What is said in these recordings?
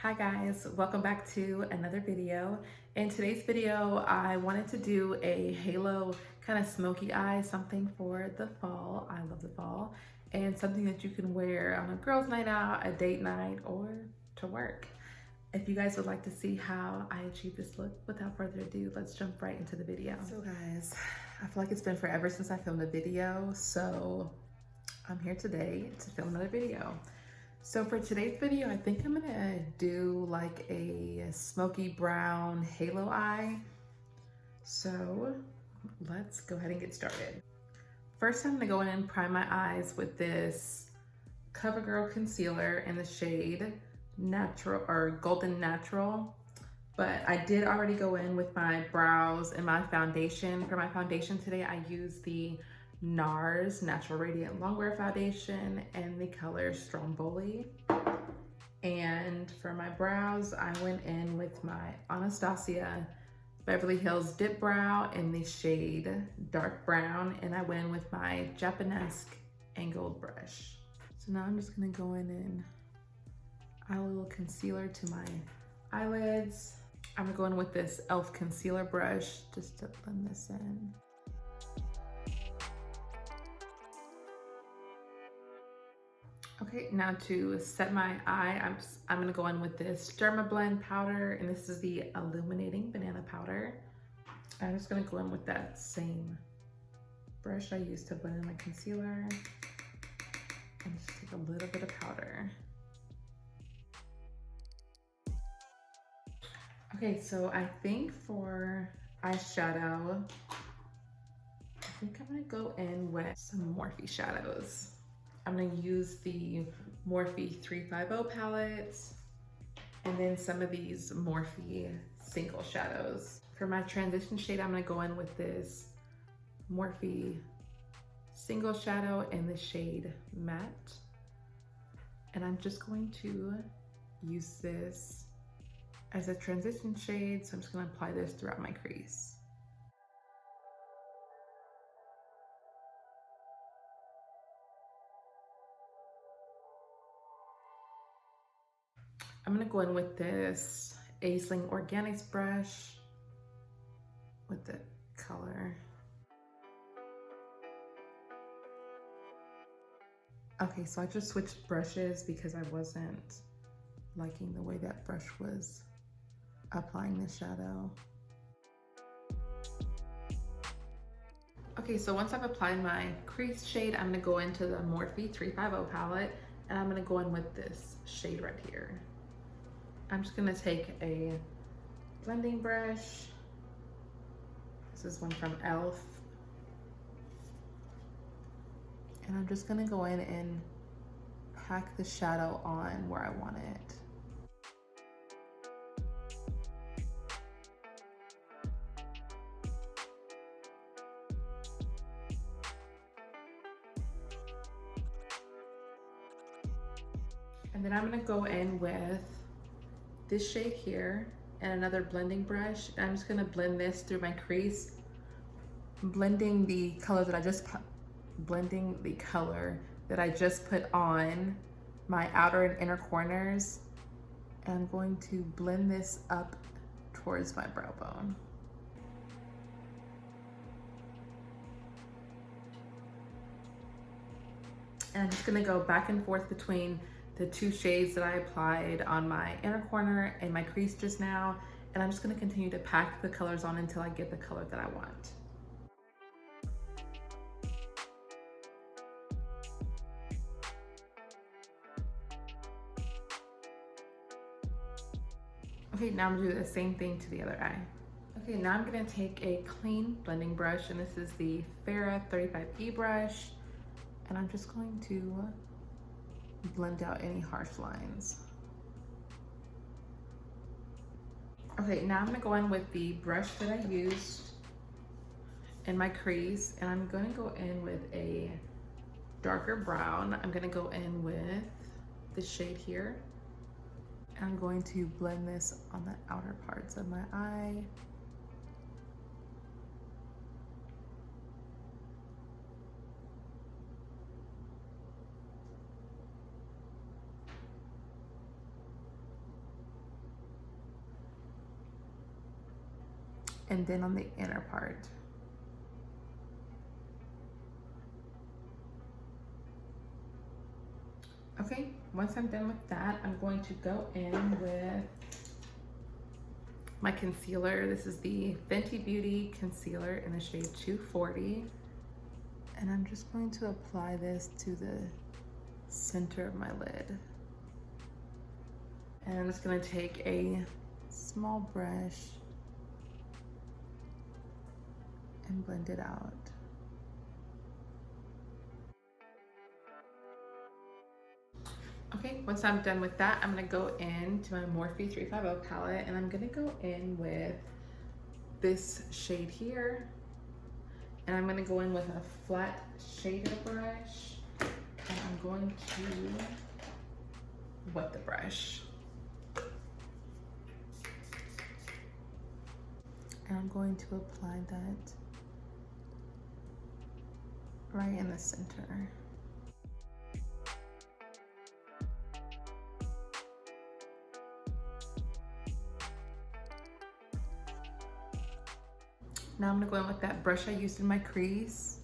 Hi guys, welcome back to another video. In today's video, I wanted to do a halo kind of smoky eye, something for the fall. I love the fall, and something that you can wear on a girls' night out, a date night, or to work. If you guys would like to see how I achieve this look, without further ado, let's jump right into the video. So guys, I feel like it's been forever since I filmed a video, so I'm here today to film another video. So for today's video, I think I'm gonna do like a smoky brown halo eye. So let's go ahead and get started. First, I'm gonna go in and prime my eyes with this CoverGirl concealer in the shade Natural or Golden Natural. But I did already go in with my brows and my foundation. For my foundation today, I use the NARS Natural Radiant Longwear Foundation and the color Stromboli. And for my brows, I went in with my Anastasia Beverly Hills Dip Brow in the shade Dark Brown, and I went in with my Japanesque angled brush. So now I'm just gonna go in and add a little concealer to my eyelids. I'm gonna go in with this e.l.f. concealer brush just to blend this in. Okay, now to set my eye, I'm gonna go in with this Dermablend powder, and this is the Illuminating Banana Powder. I'm just gonna go in with that same brush I used to blend in my concealer, and just take a little bit of powder. Okay, so I think for eyeshadow, I think I'm gonna go in with some Morphe shadows. I'm gonna use the Morphe 350 palettes and then some of these Morphe single shadows. For my transition shade, I'm gonna go in with this Morphe single shadow in the shade Matte. And I'm just going to use this as a transition shade, so I'm just gonna apply this throughout my crease. I'm gonna go in with this Aisling Organics brush with the color. Okay, so I just switched brushes because I wasn't liking the way that brush was applying the shadow. Okay, so once I've applied my crease shade, I'm gonna go into the Morphe 350 palette, and I'm gonna go in with this shade right here. I'm just gonna take a blending brush. This is one from e.l.f. And I'm just gonna go in and pack the shadow on where I want it. And then I'm gonna go in with this shade here and another blending brush. And I'm just gonna blend this through my crease, blending the color that I just put on my outer and inner corners. And I'm going to blend this up towards my brow bone. And I'm just gonna go back and forth between the two shades that I applied on my inner corner and my crease just now. And I'm just gonna continue to pack the colors on until I get the color that I want. Okay, now I'm gonna do the same thing to the other eye. Okay, now I'm gonna take a clean blending brush, and this is the Farrah 35E brush, and I'm just going to blend out any harsh lines. Okay, now I'm gonna go in with the brush that I used in my crease, and I'm gonna go in with a darker brown. I'm gonna go in with the shade here. And I'm going to blend this on the outer parts of my eye. and then on the inner part. Okay, once I'm done with that, I'm going to go in with my concealer. This is the Fenty Beauty concealer in the shade 240. And I'm just going to apply this to the center of my lid. And I'm just gonna take a small brush and blend it out. Okay, once I'm done with that, I'm gonna go into my Morphe 350 palette and I'm gonna go in with this shade here. And I'm gonna go in with a flat shader brush and I'm going to wet the brush. And I'm going to apply that right in the center. Now I'm gonna go in with that brush I used in my crease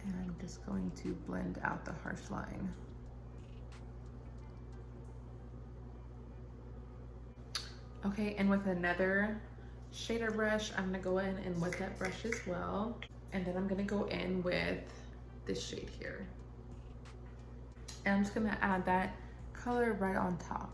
and I'm just going to blend out the harsh line. Okay, and with another shader brush, I'm gonna go in and wet that brush as well. And then I'm gonna go in with this shade here. And I'm just gonna add that color right on top.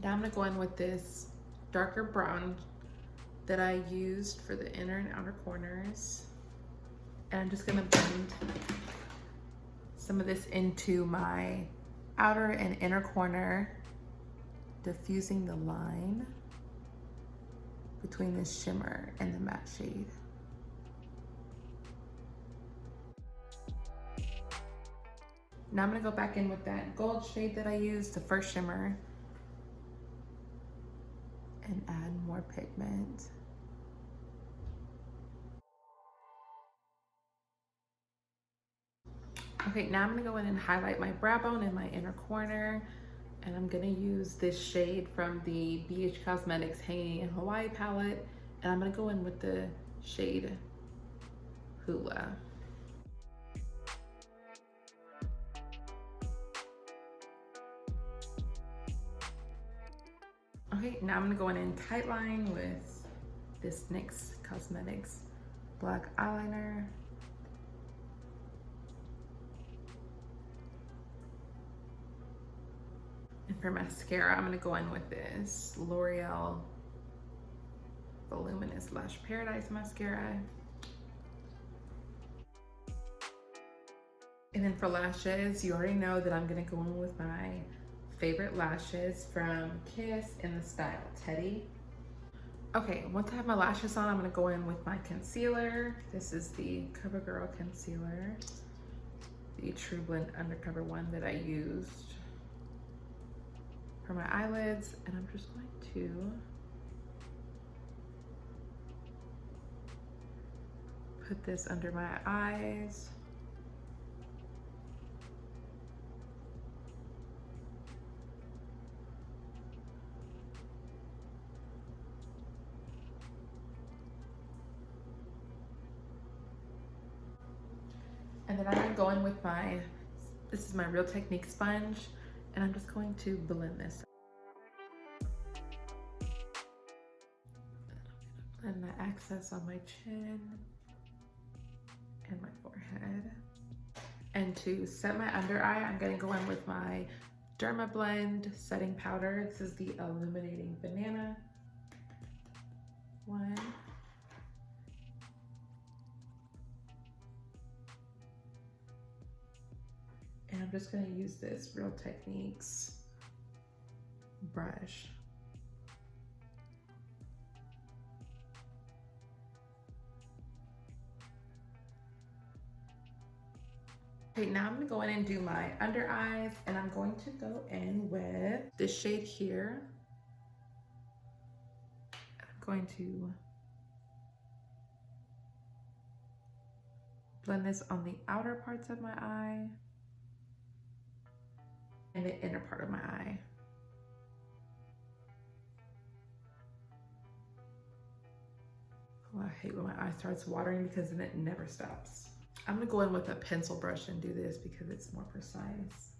Now I'm gonna go in with this darker brown that I used for the inner and outer corners. And I'm just gonna blend some of this into my outer and inner corner, diffusing the line between the shimmer and the matte shade. Now I'm gonna go back in with that gold shade that I used, the first shimmer, and add more pigment. Okay, now I'm gonna go in and highlight my brow bone in my inner corner, and I'm gonna use this shade from the BH Cosmetics Hanging in Hawaii palette, and I'm gonna go in with the shade Hula. Okay, now I'm gonna go in and tight line with this NYX Cosmetics black eyeliner. And for mascara, I'm gonna go in with this L'Oreal Voluminous Lash Paradise mascara. And then for lashes, you already know that I'm gonna go in with my favorite lashes from Kiss in the style Teddy. Okay, once I have my lashes on, I'm gonna go in with my concealer. This is the CoverGirl concealer, the True Blend Undercover one that I used for my eyelids. And I'm just going to put this under my eyes. And then I'm gonna go in with this is my Real Technique sponge, and I'm just going to blend this. And I'm gonna blend my excess on my chin and my forehead. And to set my under eye, I'm gonna go in with my Derma Blend setting powder. This is the Illuminating Banana one. And I'm just gonna use this Real Techniques brush. Okay, now I'm gonna go in and do my under eyes, and I'm going to go in with this shade here. I'm going to blend this on the outer parts of my eye and the inner part of my eye. Oh, I hate when my eye starts watering because then it never stops. I'm gonna go in with a pencil brush and do this because it's more precise.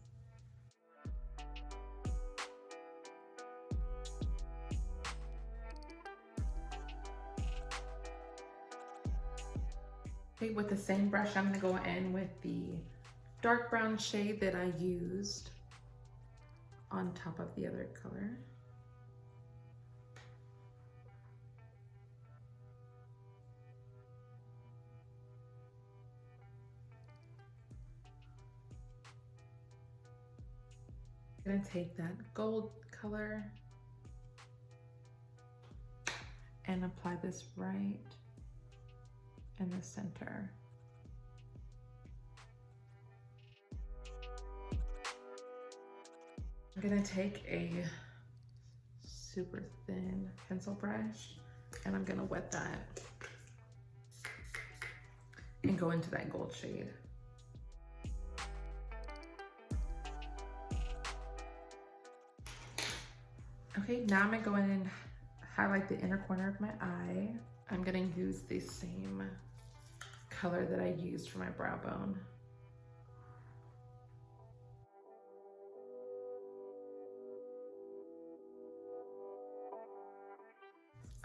Okay, with the same brush, I'm gonna go in with the dark brown shade that I used on top of the other color. I'm gonna take that gold color and apply this right in the center. I'm gonna take a super thin pencil brush and I'm gonna wet that and go into that gold shade. Okay, now I'm gonna go in and highlight the inner corner of my eye. I'm gonna use the same color that I used for my brow bone.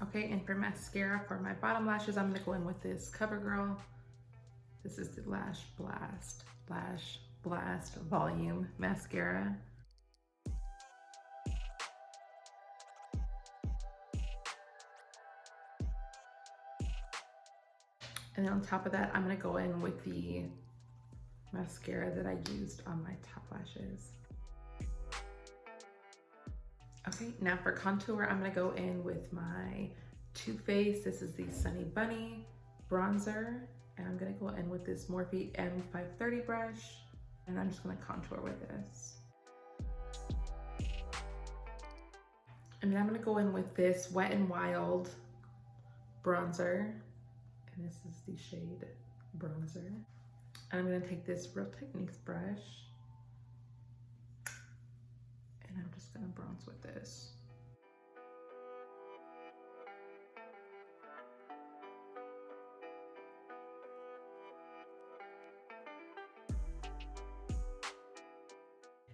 Okay, and for mascara, for my bottom lashes, I'm gonna go in with this CoverGirl. This is the Lash Blast Volume Mascara. And then on top of that, I'm gonna go in with the mascara that I used on my top lashes. Okay, now for contour, I'm gonna go in with my Too Faced. This is the Sunny Bunny bronzer. And I'm gonna go in with this Morphe M530 brush. And I'm just gonna contour with this. And then I'm gonna go in with this Wet n Wild bronzer. And this is the shade Bronzer. And I'm gonna take this Real Techniques brush and I'm just gonna bronze with this.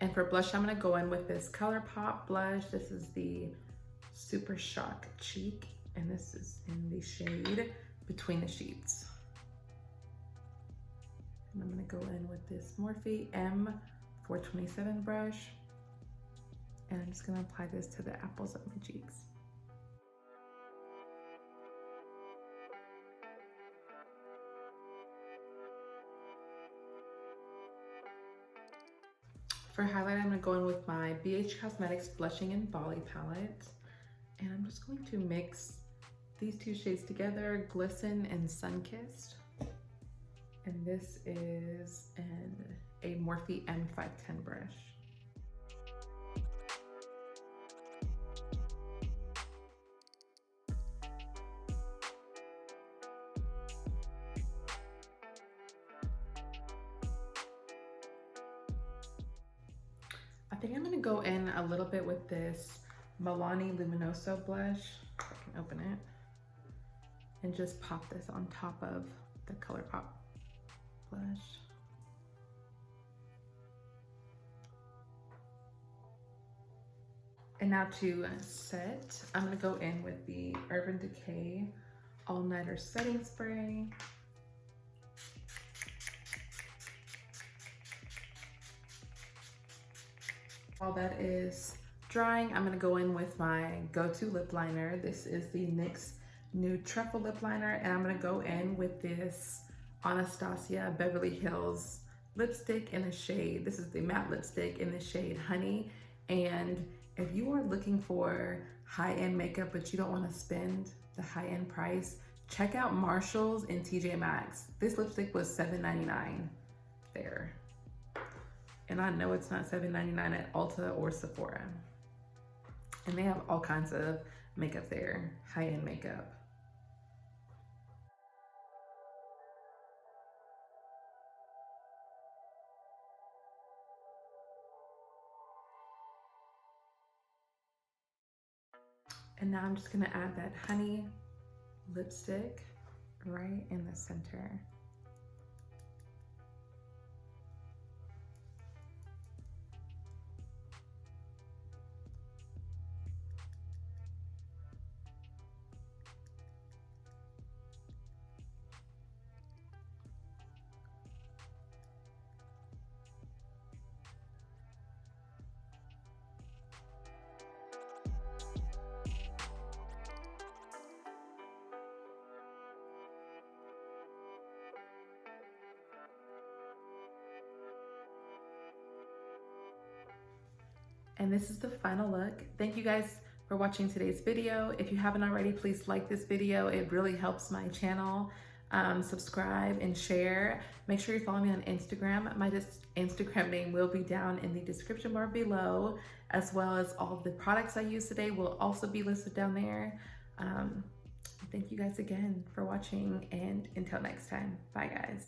And for blush, I'm gonna go in with this ColourPop blush. This is the Super Shock Cheek, and this is in the shade Between the Sheets. And I'm gonna go in with this Morphe M427 brush, and I'm just gonna apply this to the apples of my cheeks. For highlight, I'm gonna go in with my BH Cosmetics Blushing in Bali palette, and I'm just going to mix these two shades together, Glisten and Sunkissed. And this is a Morphe M510 brush. I think I'm gonna go in a little bit with this Milani Luminoso blush, if I can open it, and just pop this on top of the ColourPop blush. And now to set, I'm gonna go in with the Urban Decay All Nighter Setting Spray. While that is drying, I'm gonna go in with my go-to lip liner. This is the NYX new Truffle Lip Liner, and I'm gonna go in with this Anastasia Beverly Hills lipstick in the shade, this is the matte lipstick in the shade Honey. And if you are looking for high-end makeup but you don't wanna spend the high-end price, check out Marshalls and TJ Maxx. This lipstick was $7.99 there. And I know it's not $7.99 at Ulta or Sephora. And they have all kinds of makeup there, high-end makeup. And now I'm just gonna add that honey lipstick right in the center. And this is the final look. Thank you guys for watching today's video. If you haven't already, please like this video. It really helps my channel. Subscribe and share. Make sure you follow me on Instagram. My Instagram name will be down in the description bar below, as well as all of the products I used today will also be listed down there. Thank you guys again for watching, and until next time, bye guys.